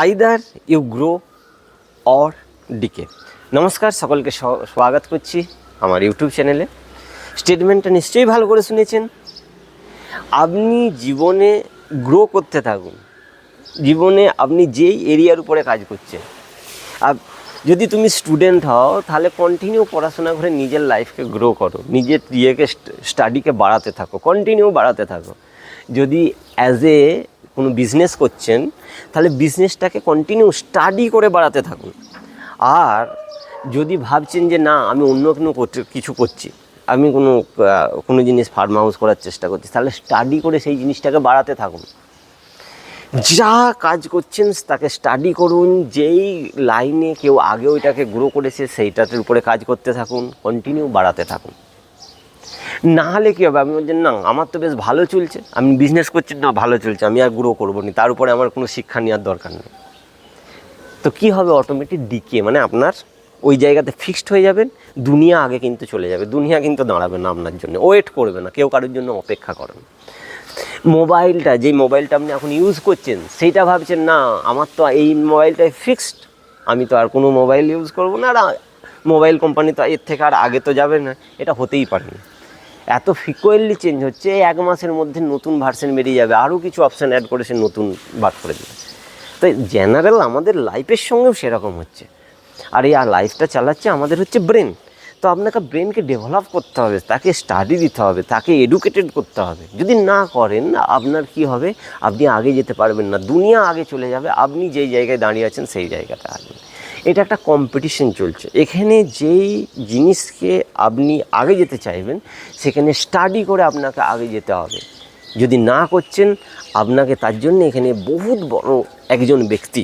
Either you grow or decay. নমস্কার, সকলকে স্বাগত করছি আমার ইউটিউব চ্যানেলে। স্টেটমেন্টটা নিশ্চয়ই ভালো করে শুনেছেন। আপনি জীবনে গ্রো করতে থাকুন। জীবনে আপনি যেই এরিয়ার উপরে কাজ করছেন, যদি তুমি স্টুডেন্ট হও তাহলে কন্টিনিউ পড়াশোনা করে নিজের লাইফকে গ্রো করো, নিজের স্টাডিকে বাড়াতে থাকো, কন্টিনিউ বাড়াতে থাকো। যদি অ্যাজ এ কোনো বিজনেস করছেন তাহলে বিজনেসটাকে কন্টিনিউ স্টাডি করে বাড়াতে থাকুন। আর যদি ভাবছেন যে না আমি অন্য কিছু করছি, আমি কোনো জিনিস ফার্ম হাউস করার চেষ্টা করছি, তাহলে স্টাডি করে সেই জিনিসটাকে বাড়াতে থাকুন। যা কাজ করছেন তাকে স্টাডি করুন। যেই লাইনে কেউ আগে ওইটাকে গ্রো করেছে সেইটার উপরে কাজ করতে থাকুন, কন্টিনিউ বাড়াতে থাকুন। না হলে কী হবে, আপনি বলছেন না আমার তো বেশ ভালো চলছে, আমি বিজনেস করছি, না ভালো চলছে, আমি আর গ্রো করবো না, তার উপরে আমার কোনো শিক্ষা নেওয়ার দরকার নেই। তো কী হবে, অটোমেটিক ডিকে, মানে আপনার ওই জায়গাতে ফিক্সড হয়ে যাবেন। দুনিয়া আগে কিন্তু চলে যাবে, দুনিয়া কিন্তু দাঁড়াবে না আপনার জন্য, ওয়েট করবে না, কেউ কারোর জন্য অপেক্ষা করেন। যেই মোবাইলটা আপনি এখন ইউজ করছেন সেইটা ভাবছেন না আমার তো এই মোবাইলটাই ফিক্সড, আমি তো আর কোনো মোবাইল ইউজ করবো না, আর মোবাইল কোম্পানি তো এর থেকে আর আগে তো যাবে না, এটা হতেই পারে না। এত ফ্রিকোয়েন্টলি চেঞ্জ হচ্ছে, 1 মাসের মধ্যে নতুন ভার্সন বেরিয়ে যাবে, আরও কিছু অপশান অ্যাড করেছে, নতুন বার করে দেবে। তো জেনারেল আমাদের লাইফের সঙ্গেও সেরকম হচ্ছে। আর এই লাইফটা চালাচ্ছে আমাদের হচ্ছে ব্রেন। তো আপনাকে ব্রেনকে ডেভেলপ করতে হবে, তাকে স্টাডি দিতে হবে, তাকে এডুকেটেড করতে হবে। যদি না করেন আপনার কি হবে, আপনি আগে যেতে পারবেন না, দুনিয়া আগে চলে যাবে, আপনি যেই জায়গায় দাঁড়িয়ে আছেন সেই জায়গাটা আসবেন। এটা একটা কম্পিটিশন চলছে এখানে। যেই জিনিসকে আপনি আগে যেতে চাইবেন সেখানে স্টাডি করে আপনাকে আগে যেতে হবে। যদি না করছেন, আপনাকে তার জন্য এখানে বহুত বড় একজন ব্যক্তি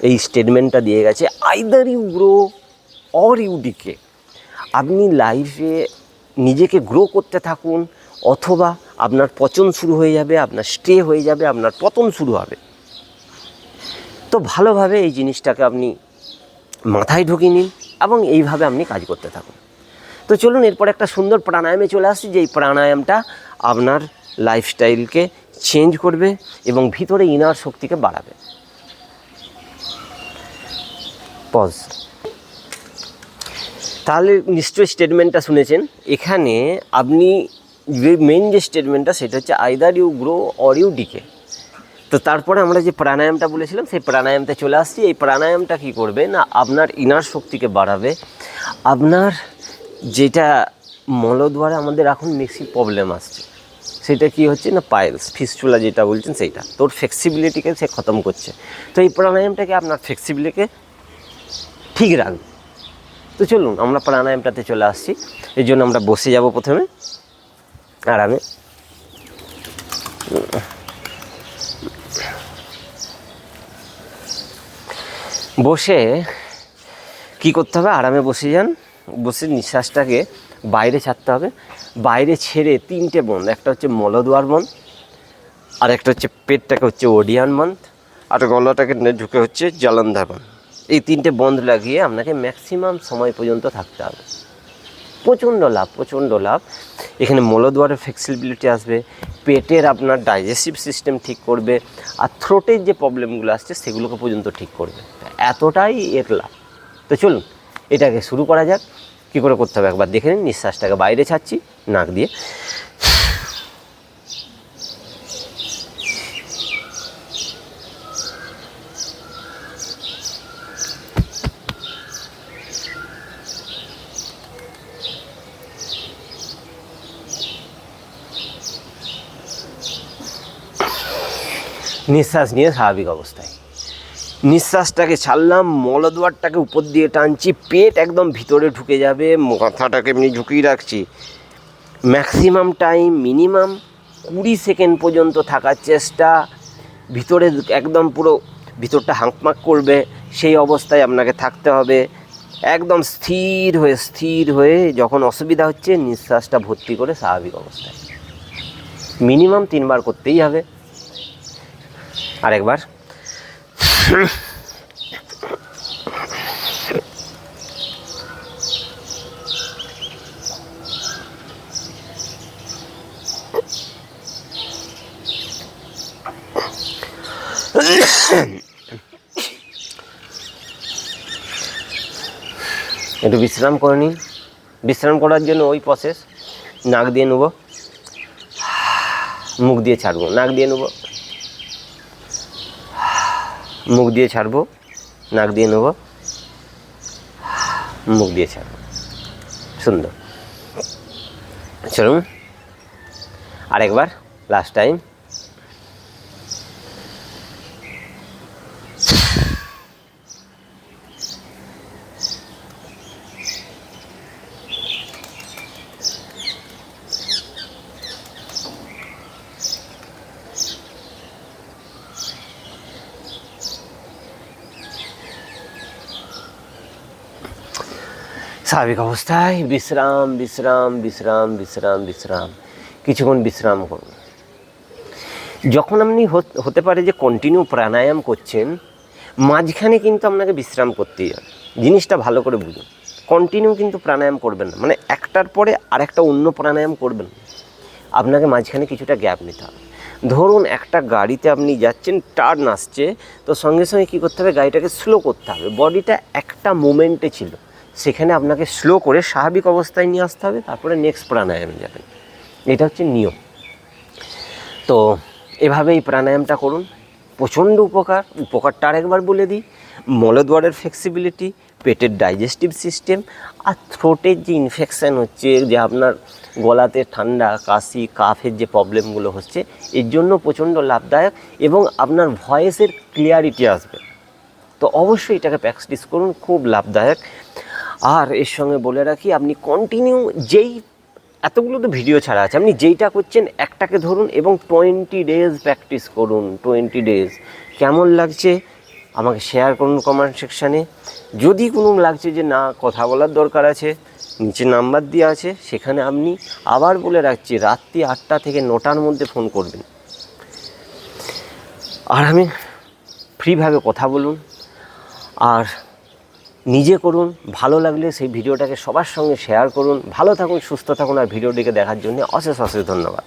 এই স্টেটমেন্টটা দিয়ে গেছে, either you grow or you decay. আপনি লাইফে নিজেকে গ্রো করতে থাকুন, অথবা আপনার পচন শুরু হয়ে যাবে, আপনার স্টে হয়ে যাবে, আপনার পতন শুরু হবে। তো ভালোভাবে এই জিনিসটাকে আপনি মাথায় ঢুকিয়ে নিন এবং এইভাবে আপনি কাজ করতে থাকুন। তো চলুন এরপর একটা সুন্দর প্রাণায়ামে চলে আসছি, যে এই প্রাণায়ামটা আপনার লাইফস্টাইলকে চেঞ্জ করবে এবং ভিতরে ইনার শক্তিকে বাড়াবে। পজ। তাহলে নিশ্চয়ই স্টেটমেন্টটা শুনেছেন। এখানে আপনি মেন যে স্টেটমেন্টটা সেটা হচ্ছে either you grow or you decay. তো তারপরে আমরা যে প্রাণায়ামটা বলেছিলাম সেই প্রাণায়ামতে চলে আসছি। এই প্রাণায়ামটা কী করবে না, আপনার ইনার শক্তিকে বাড়াবে। আপনার যেটা মলদ্বারে আমাদের এখন বেশি প্রবলেম আসছে সেটা কি হচ্ছে না, পাইলস ফিস্টুলা যেটা বলছেন সেইটা, তোর ফ্লেক্সিবিলিটিকে সে খতম করছে। তো এই প্রাণায়ামটাকে আপনার ফ্লেক্সিবিলিটিকে ঠিক রাখবে। তো চলুন আমরা প্রাণায়ামটাতে চলে আসছি। এই জন্য আমরা বসে যাব প্রথমে আরামে। বসে কি করতে হবে, আরামে বসে যান। বসে নিঃশ্বাসটাকে বাইরে ছাড়তে হবে। বাইরে ছেড়ে 3টে বন্ধ, একটা হচ্ছে মলদ্বার বন্ধ, আর একটা হচ্ছে পেটটাকে হচ্ছে ওডিয়ান বন্ধ, আর গলাটাকে ঢুকে হচ্ছে জলন্ধার বন্ধ। এই 3টে বন্ধ লাগিয়ে আপনাকে ম্যাক্সিমাম সময় পর্যন্ত থাকতে হবে। প্রচণ্ড লাভ। এখানে মলদ্বারের ফ্লেক্সিবিলিটি আসবে, পেটের আপনার ডাইজেস্টিভ সিস্টেম ঠিক করবে, আর থ্রোটের যে প্রবলেমগুলো আসছে সেগুলোকে পর্যন্ত ঠিক করবে। এতটাই এর লাভ। তো চলুন এটাকে শুরু করা যাক। কী করে করতে হবে একবার দেখে নিন। নিঃশ্বাসটাকে বাইরে ছাড়ছি নাক দিয়ে, নিঃশ্বাস নিয়ে স্বাভাবিক অবস্থায় নিঃশ্বাসটাকে ছাড়লাম, মলদ্বারটাকে উপর দিয়ে টানছি, পেট একদম ভিতরে ঢুকে যাবে, মাথাটাকে এমনি ঝুঁকিয়ে রাখছি। ম্যাক্সিমাম টাইম মিনিমাম 20 সেকেন্ড পর্যন্ত থাকার চেষ্টা। ভিতরে একদম পুরো ভিতরটা হাঁকমাক করবে, সেই অবস্থায় আপনাকে থাকতে হবে। একদম স্থির হয়ে যখন অসুবিধা হচ্ছে নিঃশ্বাসটা ভর্তি করে স্বাভাবিক অবস্থায় মিনিমাম 3 বার করতেই হবে। আরেকবার। একটু বিশ্রাম করে নিন। বিশ্রাম করার জন্য ওই প্রসেস, নাক দিয়ে নেব, মুখ দিয়ে ছাড়বো, নাক দিয়ে নেব, মুখ দিয়ে ছাড়বো, নাক দিয়ে নেব, মুখ দিয়ে ছাড়বো। সুন্দর। চলুন আরেকবার, লাস্ট টাইম। স্বাভাবিক অবস্থায় বিশ্রাম বিশ্রাম বিশ্রাম বিশ্রাম বিশ্রাম, কিছুক্ষণ বিশ্রাম করুন। যখন আপনি হতে পারে যে কন্টিনিউ প্রাণায়াম করছেন, মাঝখানে কিন্তু আপনাকে বিশ্রাম করতেই হবে। জিনিসটা ভালো করে বুঝুন। কন্টিনিউ কিন্তু প্রাণায়াম করবেন না, মানে একটার পরে আরেকটা অন্য প্রাণায়াম করবেন, আপনাকে মাঝখানে কিছুটা গ্যাপ নিতে হবে। ধরুন একটা গাড়িতে আপনি যাচ্ছেন, টার্ন আসছে, তো সঙ্গে সঙ্গে কী করতে হবে, গাড়িটাকে স্লো করতে হবে। বডিটা একটা মোমেন্টে ছিল, সেখানে আপনাকে স্লো করে স্বাভাবিক অবস্থায় নিয়ে আসতে হবে, তারপরে নেক্সট প্রাণায়ামে যাবেন। এটা হচ্ছে নিয়ম। তো এভাবেই প্রাণায়ামটা করুন, প্রচণ্ড উপকারটা আরেকবার বলে দিই। মলদ্বারের ফ্লেক্সিবিলিটি, পেটের ডাইজেস্টিভ সিস্টেম, আর থ্রোটের যে ইনফেকশান হচ্ছে, যে আপনার গলাতে ঠান্ডা, কাশি, কাফের যে প্রবলেমগুলো হচ্ছে, এর জন্য প্রচণ্ড লাভদায়ক, এবং আপনার ভয়েসের ক্লিয়ারিটি আসবে। তো অবশ্যই এটাকে প্র্যাকটিস করুন, খুব লাভদায়ক। আর এর সঙ্গে বলে রাখি, আপনি কন্টিনিউ এতগুলো তো ভিডিও ছাড়া আছে, আপনি যেইটা করছেন একটাকে ধরুন এবং 20 ডেজ প্র্যাকটিস করুন। 20 ডেজ কেমন লাগছে আমাকে শেয়ার করুন কমেন্ট সেকশানে। যদি কোনো লাগছে যে না, কথা বলার দরকার আছে, নিচে নাম্বার দেওয়া আছে, সেখানে আপনি, আবার বলে রাখছি, রাত্রি 8টা থেকে 9টার মধ্যে ফোন করবেন। আর আমি ফ্রিভাবে কথা বলুন, আর নিজে করুন। ভালো লাগলে সেই ভিডিওটাকে সবার সঙ্গে শেয়ার করুন। ভালো থাকুন, সুস্থ থাকুন, আর ভিডিওটিকে দেখার জন্য অশেষ অশেষ ধন্যবাদ।